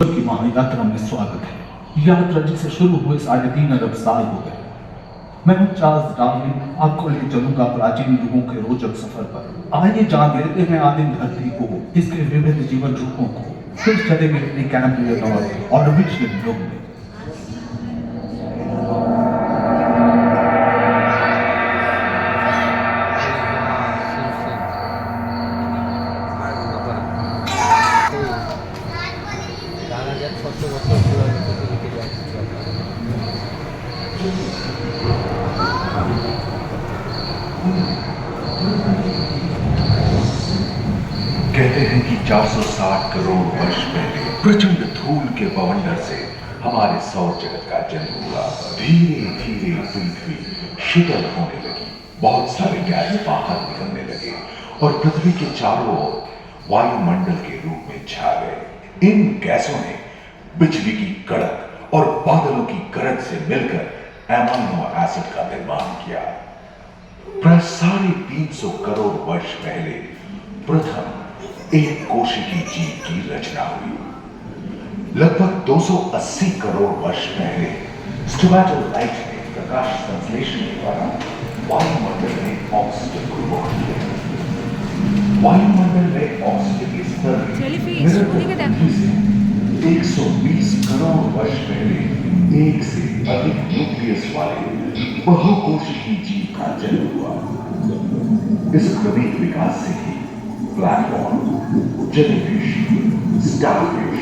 की महायात्रा में स्वागत है। यात्रा जिसे शुरू हुए 3.5 अरब साल हो गए। मैं हूं चार्ल्स डार्विन, आपको ले चलूंगा प्राचीन युगों के रोचक सफर पर। आइए जान लेते हैं आदिम धरती को, इसके विविध जीवन रूपों को। फिर चलेंगे अपनी कैम्ब्रियन और ऑर्बिटल युग में। कहते हैं कि 460 करोड़ वर्ष पहले प्रचंड धूल के बवंडर से हमारे सौर जगत का जन्म हुआ। धीरे धीरे पृथ्वी शीतल होने लगी, बहुत सारे गैस बाहर निकलने लगे और पृथ्वी के चारों ओर वायुमंडल के रूप में छा गए। इन गैसों ने बिजली की कड़क और बादलों की गरज से मिलकर एमाइनो एसिड का निर्माण किया। प्राय 350 करोड़ वर्ष पहले प्रथम एक कोशिकीय जीव की रचना हुई। लगभग 280 करोड़ वर्ष पहले स्टोमेटोलाइट ने प्रकाश संश्लेषण के द्वारा वायुमंडल में ऑक्सीजन को रोक दिया। वायुमंडल में ऑक्सीजन के स्तर में 120 करोड़ वर्ष पहले एक से अधिक न्यूक्लियस वाले बहुकोशिकीय जीव का जन्म हुआ। इस क्रमिक विकास से ही प्लैटफॉर्म, जेलीफिश, स्टारफिश,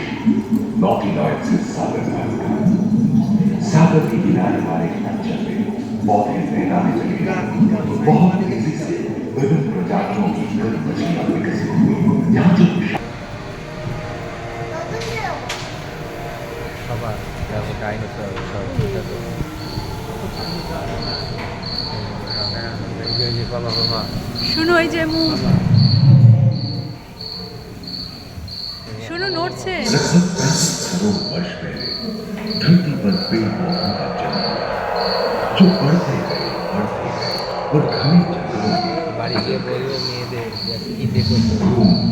नॉटिलॉइड से सागर का सागर के किनारे वाले अंचल में पौधे फैलाने लगे। बहुत तेजी से विभिन्न प्रजातियों की कई मछलियां विकसित हुई। यहाँ जो শুনো এই যে মুখ শুনো नोटছে। लगभग 35 करोड़ वर्ष पहले धरती पर पेड़ पौधों का जन्म हुआ, जो बढ़ते गए और घने जंगलों में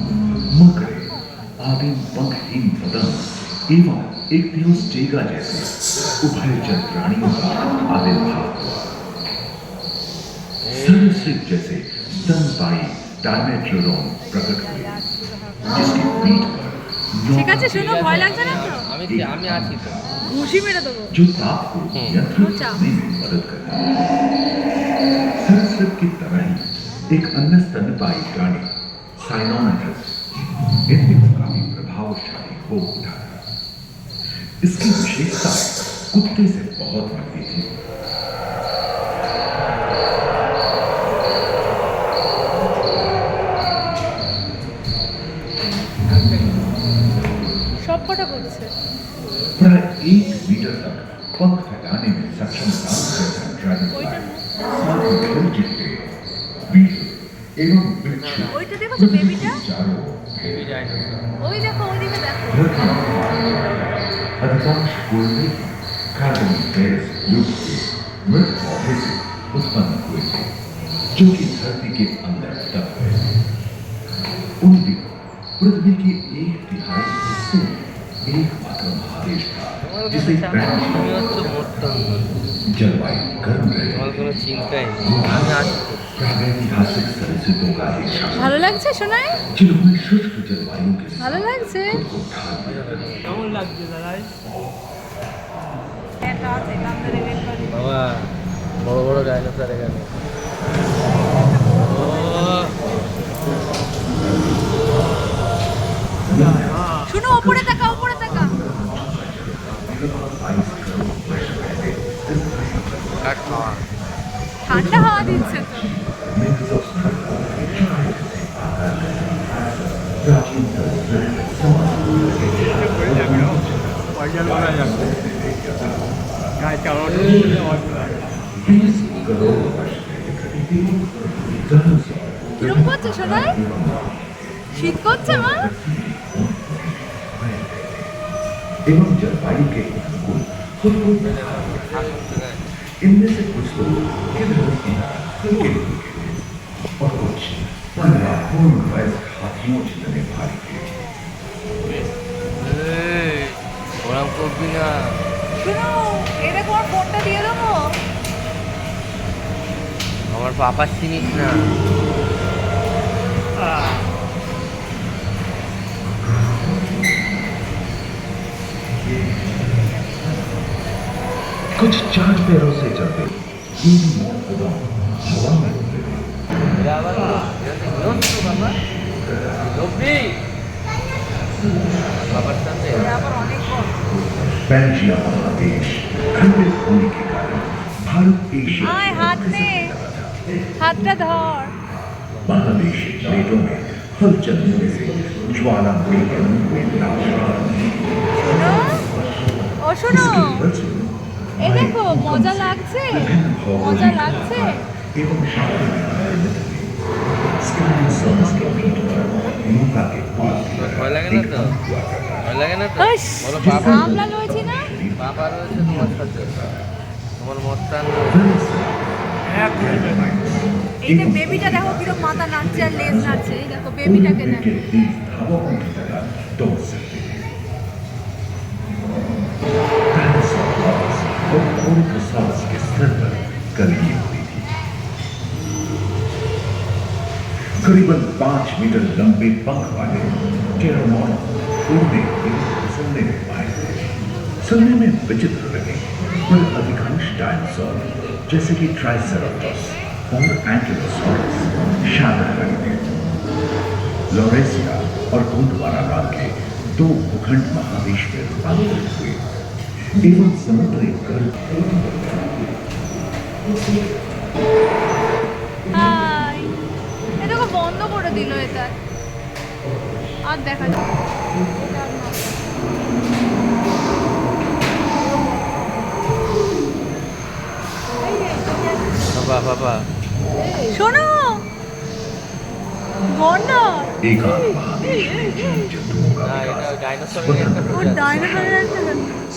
मकड़े, आदिम पंखहीन पतंग एवं एक थियोस्टेगा जैसे उभयचर प्राणियों का आविर्भाव हुआ। सरीसृप जैसे स्तनपायी डायमेट्रोडॉन प्रकट हुए, जिसकी पीठ पर ঠিক আছে শুনো, ভয় লাগছে না তো? আমি আছি তো। ঘুষি মেরে দেবো। जो ताप को नियंत्रित करने में मदद करता है। सरीसृप की तरह ही एक अन्य स्तनपायी प्राणी साइनोमेट्रस इनमें काफी प्रभावशाली हो उठा था। इसकी विशेषता कुत्ते से बहुत मिलती थी। प्राय 1 मीटर तक पंख फैलाने में सक्षम ड्रैगन एवं वृक्ष अधिकांश कोयले कार्बोनिफेरस युग के मृत पौधे से उत्पन्न हुए थे, जो कि धरती के अंदर दब गए थे। उन दिनों पृथ्वी के 1/3 हिस्से एकमात्र महादेश था जिसे जलवायु गर्म रहे। प्रागैतिहासिक सरीसृपों का एक ভালো লাগছে শোনায়? जिन्होंने शुष्क जलवायु के ভালো লাগছে? কেমন লাগছে দাদাই? এটা আছে কান্দরে বের করে। বাবা বড় বড় ডাইনোসর এখানে। শুনো উপরে তাকা, উপরে তাকা। ঠান্ডা হাওয়া দিচ্ছে তো। কিরম করছে শোনায়? শীত করছে মা? एवं जलवायु के अनुकूल खुद को इनमें से कुछ लोग हल्के और कुछ पूर्ण वयस्क हाथियों जितने भारी थे। বকবি না। শোনো, এটা তোমার ফোনটা দিয়ে দেবো। আমার পাপার চিনিস না। कुछ चार पैरों से चलते धीमी कदम हवा में उड़ते थे। এটা আবার কি বাবা? বকবি বাবার সাথে। এটা আবার অনেক বড়। पेल्जिया महादेश खंडित होने के कारण भारत एशिया आए, की हाथ खिसकने में। लगा था। হাতটা ধর। महादेशी प्लेटों में हलचल होने से ज्वालामुखी के रूप में नाश रहा। শোনো, ও শোনো, इसके फलस्वरूप এই দেখো মজা লাগছে, মজা লাগছে। एवं शादी में निर्मित हुए स्काइसॉन्स के पीठ पर नौका के पुल ভয় লাগে না তো? ভয় লাগে না তো? ইস, বলো পাপা। আমলা লয়েছি না? পাপা রয়েছে তোমার সাথে। তোমার মস্তান এই যে বেবিটা দেখো কিরকম মাথা নাচছে আর লেজ নাচছে। এই দেখো বেবিটাকে দেখো। के तेज हवाओं की तरह दौड़ सकते थे। टायरानोसॉरस और ओरिथोसॉरस के सर पर कलगी होती थी। करीबन 5 मीटर लंबे पंख वाले टेरानोडॉन उड़ने एवं फिसलने में माहिर थे। सुनने में विचित्र लगे, पर अधिकांश डायनासोर जैसे कि ट्राइसेराटोप्स और एंकिलोसॉरस शाकाहारी थे। लॉरेसिया और गोंडवाना नाम के 2 भूखंड महादेश में रूपांतरित हुए एवं समुद्री गर्भ হাই, এ দেখো বন্ধ করে দিল এটা। আর দেখা যাবে এটা আর না। বাবা বাবা শোনো, গন্ডার। एकांत महादेश में जीव जंतुओं का না এটা विकास ডাইনোসরের একটা ও প্রজাতি। ডাইনোসরের একটা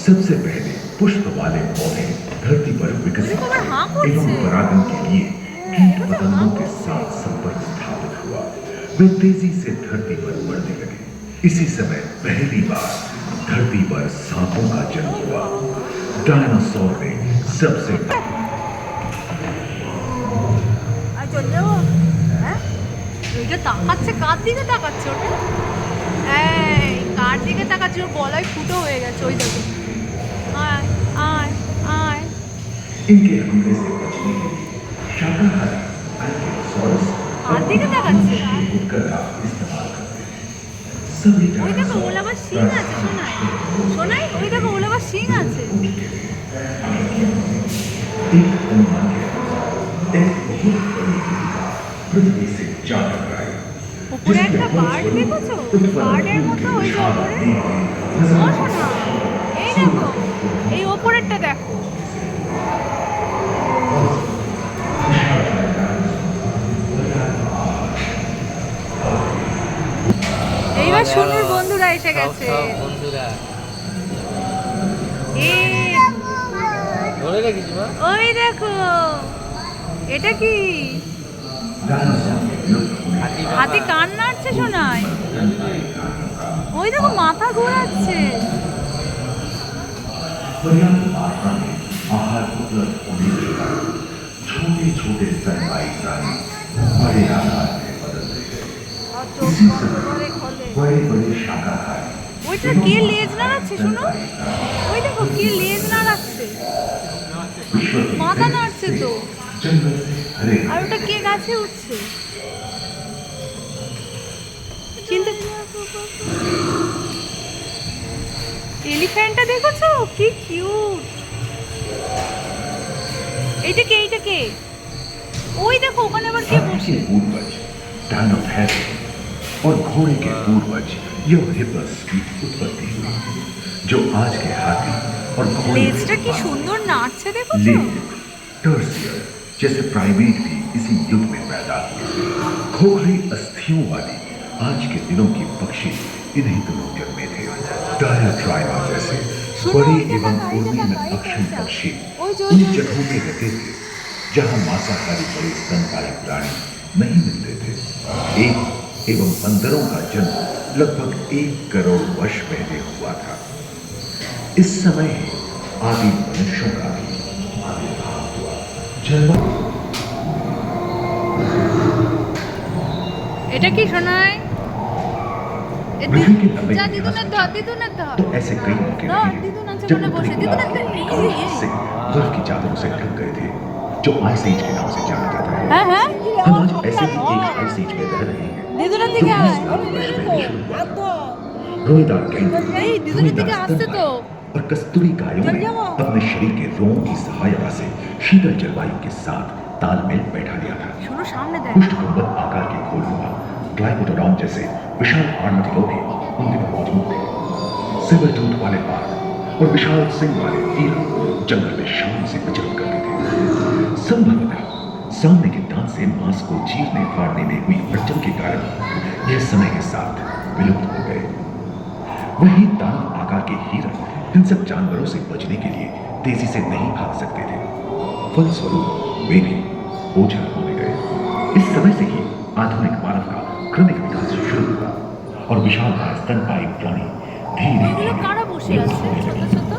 सबसे पहले पुष्प वाले पौधे धरती पर विकसित देखो, मैं हाँ हुए कौन एवं से? परागण के लिए कीट पतंगों के साथ संपर्क स्थापित हुआ। वे तेजी से धरती पर बढ़ने लगे। इसी समय पहली बार धरती पर सांपों का जन्म हुआ। डायनासोर ने सबसे আর চলে যাবো। হ্যাঁ, ওইটা তাকাচ্ছে, কার দিকে তাকাচ্ছে ওটা? এই কার দিকে তাকাচ্ছে? ওর গলায় ফুটো হয়ে গেছে। ওই দেখো, আয় আয় আয়। इनके हमले से बचने के लिए शाकाहारी एंकिलोसॉरस কার दिखे ताकाচ্ছে? उपकर का इस्तेमाल करते थे। सभी ওই দেখো, ওর डायनासोर আবার শিং আছে। শোনাই শোনাই, ওই দেখো ওর আবার শিং আছে। एक अनुमान के अनुसार एक बहुत बड़ी जीविका पृथ्वी से जा टकराई। উপরে একটা বার্ড দেখেছো? বার্ডের মতো ওই যে উপরে। ও শোনা, এই দেখো, এই ওপরেরটা দেখো। এইবার শুনুর বন্ধুরা এসে গেছে। সব বন্ধুরা এই ধরে রেখেছি মা। ওই দেখো, এটা কি? হাতি হাতি কান নাড়ছে শোনায়। ওই দেখো মাথা ঘোরাচ্ছে। पर्याप्त मात्रा में आहार उपलब्ध होने के कारण छोटे छोटे स्तनपायी प्राणी बड़े आकार में बदलते गए। আর চোখ इसी বন্ধ समय করে খোলে। बड़े बड़े शाकाहारी ওইটা কে লেজ নাড়াচ্ছে শোনো? ওই দেখো কে লেজ নাড়াচ্ছে, विश्व के মাথা कई নাড়ছে हिस्से তো। जंगल से हरे আর ওটা কে গাছে উঠছে? চিন্তা এলিফ্যান্টটা দেখেছো কি কিউট। এইটা কে? এইটা কে? ওই দেখো ওখানে আবার কে हाथी বসে। के पूर्वज डायनोथेरस और घोड़े के पूर्वज यूहिपस की उत्पत्ति हुई, जो आज के हाथी और घोड़े লেজটা কি সুন্দর নাচছে দেখেছো? लेकिन टर्सियर जैसे प्राइमेट भी इसी युग में पैदा हुए। खोखली अस्थियों वाली आज के दिनों की पक्षी इन्हीं दिनों जन्मे थे। डायाट्राइमा जैसे सुनो, बड़े इधर एवं का, उड़ने इधर में का, अक्षम इधर का। पक्षी ओए जो उन जो- जगहों में रहते थे जहां मांसाहारी बड़े स्तनपायी प्राणी नहीं मिलते थे। एक एवं बंदरों का जन्म लगभग 1 करोड़ वर्ष पहले हुआ था। इस समय आदि मनुष्यों का भी आविर्भाव हुआ। जलवायु এটা কি শোনায় पृथ्वी के लंबे যা इतिहास দিদুনের में ধর দিদুনের ধর तो ऐसे कई मौके ना, रहे दीदू नाचे जब बने पृथ्वी बसे, दीदू गुलाब नाचे, के ये। से बर्फ की चादरों से ढक गए थे, जो आइस एज के नाम से जाना जाता है। হ্যাঁ হ্যাঁ हम आज ऐसे ही एक आइस एज में रह रहे हैं দিদুনের जो দিকে 20 আয় लाख वर्ष पहले शुरू हुआ। रोएदार गेंडे, এই দিদুনের দিকে रोएदार আসছে তো स्तनपायी और कस्तूरी गायों ने अपने शरीर के रोमों की सहायता से शीतल जलवायु के साथ तालमेल बैठा लिया था। শোনো সামনে দেখ पुष्ट गुंबद आकार के खोलनुमा ग्लाइकोडोन जैसे विशाल आर्madillo भी उन दिनों मौजूद थे। सिल्वर टूथ वाले बाघ और विशाल सिंग वाले हिरण जंगल में शान से विचरण करते थे। संभवतः सामने के दांत से मांस को चीरने फाड़ने में हुई अड़चन के कारण यह समय के साथ विलुप्त हो गए। वही दानव आकार के हिरण हिंसक जानवरों से बचने के लिए तेजी से नहीं भाग सकते थे, फलस्वरूप वे भी ओझल होने गए। इस समय से ही आधुनिक मानव का क्रमिक विकास शुरू हुआ और विशाल स्तनपायी प्राणी धीरे এগুলো কারা বসে আছে ছোট ছোট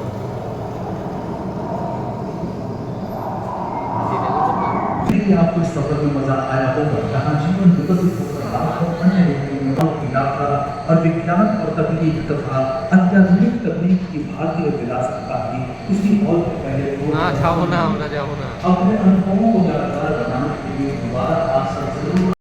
यदि आपको इस सफर में मजा आया होगा जहाँ जीवन विकसित होकर लाखों अन्य विज्ञानों की यात्रा और विज्ञान और तकनीक तथा अत्याधुनिक तकनीक की भारतीय विरासत का भी किसी और के पहले না যাবো না আমরা যাবো না अपने अनुभवों को यादगार बनाने के लिए दोबारा आप सब जरूर